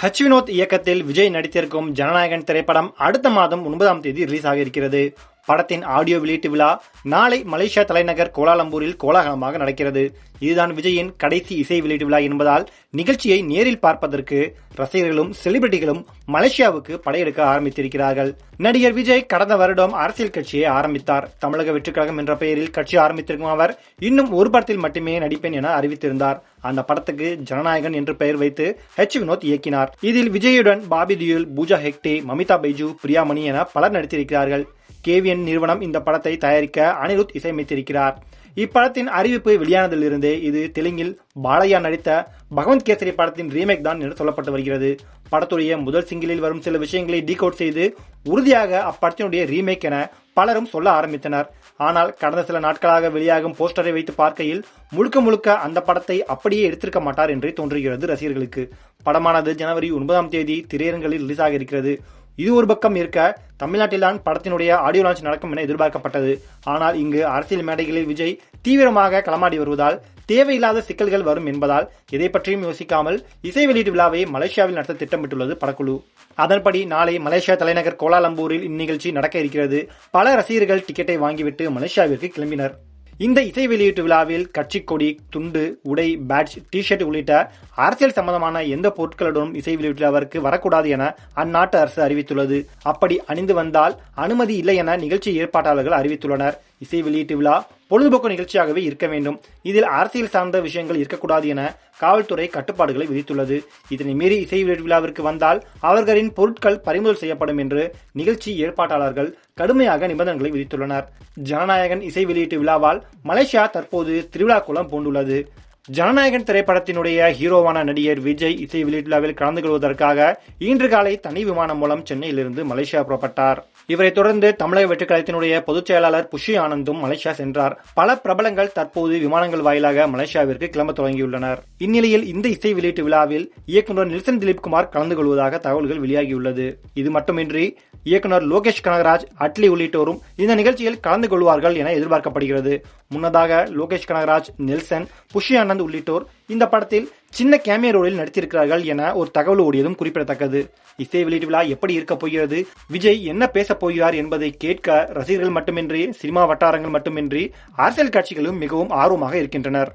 வினோத் இயக்கத்தில் விஜய் நடித்திருக்கும் ஜனநாயகன் திரைப்படம் அடுத்த மாதம் 9ஆம் தேதி ரிலீஸ் ஆக இருக்கிறது. படத்தின் ஆடியோ வெளியீட்டு விழா நாளை மலேசியா தலைநகர் கோலாலம்பூரில் கோலாகலமாக நடக்கிறது. இதுதான் விஜயின் கடைசி இசை வெளியீட்டு விழா என்பதால் நிகழ்ச்சியை நேரில் பார்ப்பதற்கு ரசிகர்களும் செலிபிரிட்டிகளும் மலேசியாவுக்கு படையெடுக்க ஆரம்பித்திருக்கிறார்கள். நடிகர் விஜய் கடந்த வருடம் அரசியல் கட்சியை ஆரம்பித்தார். தமிழக வெற்றிக் கழகம் என்ற பெயரில் கட்சி ஆரம்பித்திருக்கும் அவர் இன்னும் ஒரு படத்தில் மட்டுமே நடிப்பேன் என அறிவித்திருந்தார். அந்த படத்துக்கு ஜனநாயகன் என்று பெயர் வைத்து வினோத் இயக்கினார். இதில் விஜயுடன் பாபி தியோல், பூஜா ஹெக்டே, மமிதா பைஜு, பிரியாமணி என பலர் நடித்திருக்கிறார்கள். KVN நிறுவனம் இந்த படத்தை தயாரிக்க அனிருத் இசையமைத்திருக்கிறார். இப்படத்தின் அறிவிப்பு வெளியானதிலிருந்தே இது தெலுங்கில் பாலையா நடித்த பகவந்த் கேசரி படத்தின் ரீமேக் தான் என்று சொல்லப்பட்டு வருகிறது. படத்துடைய முதல் சிங்கிளில் வரும் சில விஷயங்களை டீகோட் செய்து உறுதியாக அப்படத்தினுடைய ரீமேக் என பலரும் சொல்ல ஆரம்பித்தனர். ஆனால் கடந்த சில நாட்களாக வெளியாகும் போஸ்டரை வைத்து பார்க்கையில் முழுக்க அந்த படத்தை அப்படியே எடுத்திருக்க மாட்டார் என்றே தோன்றுகிறது ரசிகர்களுக்கு. படமானது ஜனவரி 9ஆம் தேதி திரையரங்களில் ரிலீஸ் ஆக இருக்கிறது. இது ஒரு பக்கம் இருக்க, தமிழ்நாட்டில்தான் படத்தினுடைய ஆடியோ லான்ச் நடக்கும் என எதிர்பார்க்கப்பட்டது. ஆனால் இங்கு அரசியல் மேடைகளில் விஜய் தீவிரமாக களமாடி வருவதால் தேவையில்லாத சிக்கல்கள் வரும் என்பதால் எதை பற்றியும் யோசிக்காமல் இசை வெளியீட்டு விழாவை மலேசியாவில் நடத்த திட்டமிட்டுள்ளது படக்குழு. அதன்படி நாளை மலேசியா தலைநகர் கோலாலம்பூரில் இந்நிகழ்ச்சி நடக்க இருக்கிறது. பல ரசிகர்கள் டிக்கெட்டை வாங்கிவிட்டு மலேசியாவிற்கு கிளம்பினர். இந்த இசை வெளியீட்டு விழாவில் கட்சி கொடி, துண்டு, உடை, பேட்ஜ், டி-ஷர்ட் உள்ளிட்ட அரசியல் சம்பந்தமான எந்த பொருட்களுடனும் இசை வெளியீட்டு விழாவிற்கு வரக்கூடாது என அந்நாட்டு அரசு அறிவித்துள்ளது. அப்படி அணிந்து வந்தால் அனுமதி இல்லை என நிகழ்ச்சி ஏற்பாட்டாளர்கள் அறிவித்துள்ளனர். இசை வெளியீட்டு விழா பொழுதுபோக்கு நிகழ்ச்சியாகவே இருக்க வேண்டும். இதில் அரசியல் சார்ந்த விஷயங்கள் இருக்கக்கூடாது என காவல்துறை கட்டுப்பாடுகளை விதித்துள்ளது. இதனை மீறி இசை வெளியீட்டு விழாவிற்கு வந்தால் அவர்களின் பொருட்கள் பறிமுதல் செய்யப்படும் என்று நிகழ்ச்சி ஏற்பாட்டாளர்கள் கடுமையாக நிபந்தனைகளை விதித்துள்ளனர். ஜனநாயகன் இசை வெளியீட்டு விழாவால் மலேசியா தற்போது திருவிழா கோலம் பூண்டுள்ளது. ஜனநாயகன் திரைப்படத்தினுடைய ஹீரோவான நடிகர் விஜய் இசை வெளியீட்டு விழாவில் கலந்து கொள்வதற்காக இன்று காலை தனி விமானம் மூலம் சென்னையிலிருந்து மலேசியா புறப்பட்டார். இவரை தொடர்ந்து தமிழக வெற்றிக் கழகத்தினுடைய பொதுச் செயலாளர் புஷி ஆனந்தும் மலேசியா சென்றார். பல பிரபலங்கள் தற்போது விமானங்கள் வாயிலாக மலேசியாவிற்கு கிளம்ப தொடங்கியுள்ளனர். இந்நிலையில் இந்த இசை வெளியீட்டு விழாவில் இயக்குநர் நெல்சன் திலீப்குமார் கலந்து கொள்வதாக தகவல்கள் வெளியாகியுள்ளது. இது மட்டுமின்றி இயக்குநர் லோகேஷ் கனகராஜ், அட்லி உள்ளிட்டோரும் இந்த நிகழ்ச்சியில் கலந்து கொள்வார்கள் என எதிர்பார்க்கப்படுகிறது. முன்னதாக லோகேஷ் கனகராஜ், நெல்சன், புஷி ஆனந்த் உள்ளிட்டோர் இந்த படத்தில் சின்ன கேமியோ ரோலில் நடித்திருக்கிறார்கள் என ஒரு தகவல் ஓடியதும் குறிப்பிடத்தக்கது. இசை வெளியீட்டு விழா எப்படி இருக்க போகிறது, விஜய் என்ன பேசப் போகிறார் என்பதை கேட்க ரசிகர்கள் மட்டுமின்றி சினிமா வட்டாரங்கள் மட்டுமின்றி அரசியல் கட்சிகளும் மிகவும் ஆர்வமாக இருக்கின்றனர்.